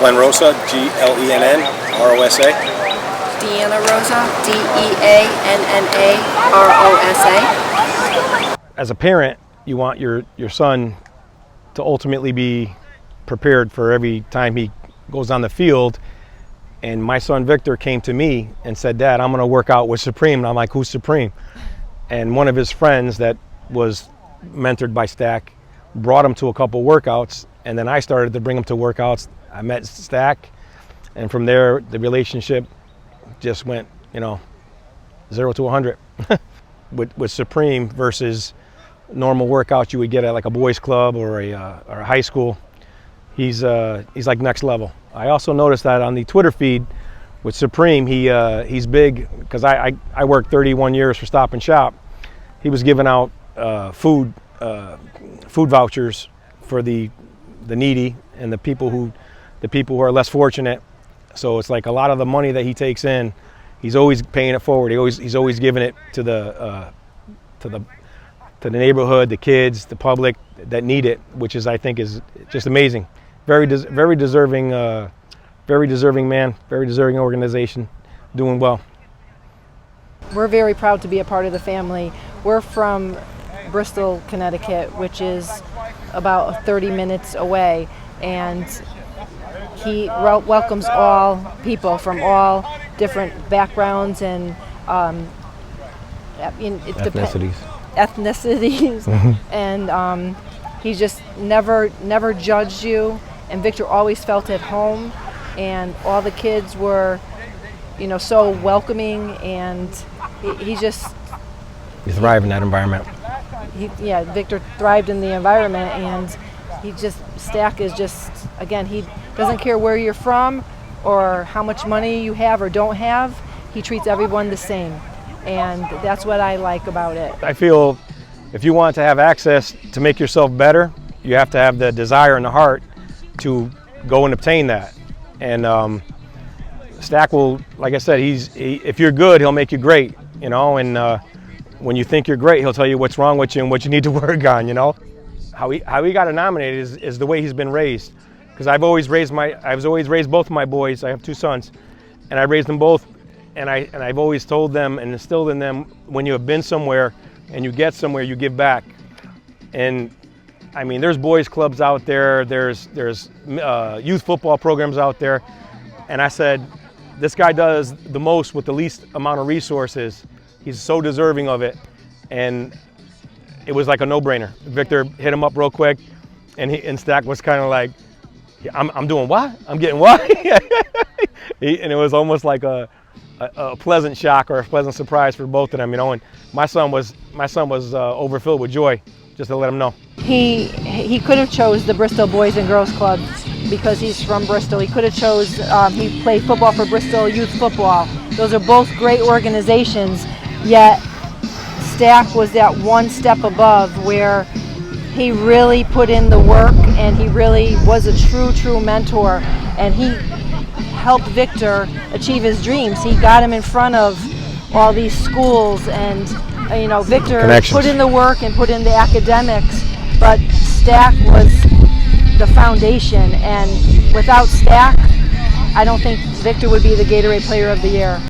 Glenn Rosa, Glenn-Rosa. Deanna Rosa, Deanna-Rosa. As a parent, you want your son to ultimately be prepared for every time he goes on the field. And my son Victor came to me and said, "Dad, I'm going to work out with Supreme." And I'm like, "Who's Supreme?" And one of his friends that was mentored by Stack brought him to a couple workouts, and then I started to bring him to workouts. I met Stack, and from there the relationship just went, 0 to 100. with Supreme versus normal workouts you would get at like a boys club or a high school, he's like next level. I also noticed that on the Twitter feed with Supreme, he's big because I worked 31 years for Stop and Shop. He was giving out food vouchers for the needy and the people who are less fortunate. So it's like a lot of the money that he takes in, he's always paying it forward. He's always giving it to the neighborhood, the kids, the public that need it, which I think is just amazing. Very deserving man, very deserving organization, doing well. We're very proud to be a part of the family. We're from Bristol, Connecticut, which is about 30 minutes away, and he welcomes all people from all different backgrounds and ethnicities. And he just never judged you. And Victor always felt at home, and all the kids were, so welcoming, and he thrived in that environment. Victor thrived in the environment, and Stack is just, again, he doesn't care where you're from or how much money you have or don't have. He treats everyone the same, and that's what I like about it. I feel if you want to have access to make yourself better, you have to have the desire and the heart to go and obtain that. And Stack will, like I said, if you're good, he'll make you great, and when you think you're great, he'll tell you what's wrong with you and what you need to work on, How he got nominated is the way he's been raised. Because I've always raised both of my boys. I have 2 sons, and I raised them both, and I've always told them and instilled in them, when you have been somewhere and you get somewhere, you give back. And I mean, there's boys clubs out there, there's youth football programs out there, and I said, this guy does the most with the least amount of resources. He's so deserving of it, and it was like a no-brainer. Victor hit him up real quick, and Stack was kind of like, I'm doing what? I'm getting what? And it was almost like a pleasant shock or a pleasant surprise for both of them, and my son was overfilled with joy just to let him know. He could have chose the Bristol Boys and Girls Club because he's from Bristol. He could have chose, he played football for Bristol Youth Football. Those are both great organizations, yet Stack was that one step above where he really put in the work, and he really was a true mentor, and he helped Victor achieve his dreams. He got him in front of all these schools, and Victor put in the work and put in the academics, but Stack was the foundation, and without Stack, I don't think Victor would be the Gatorade Player of the Year.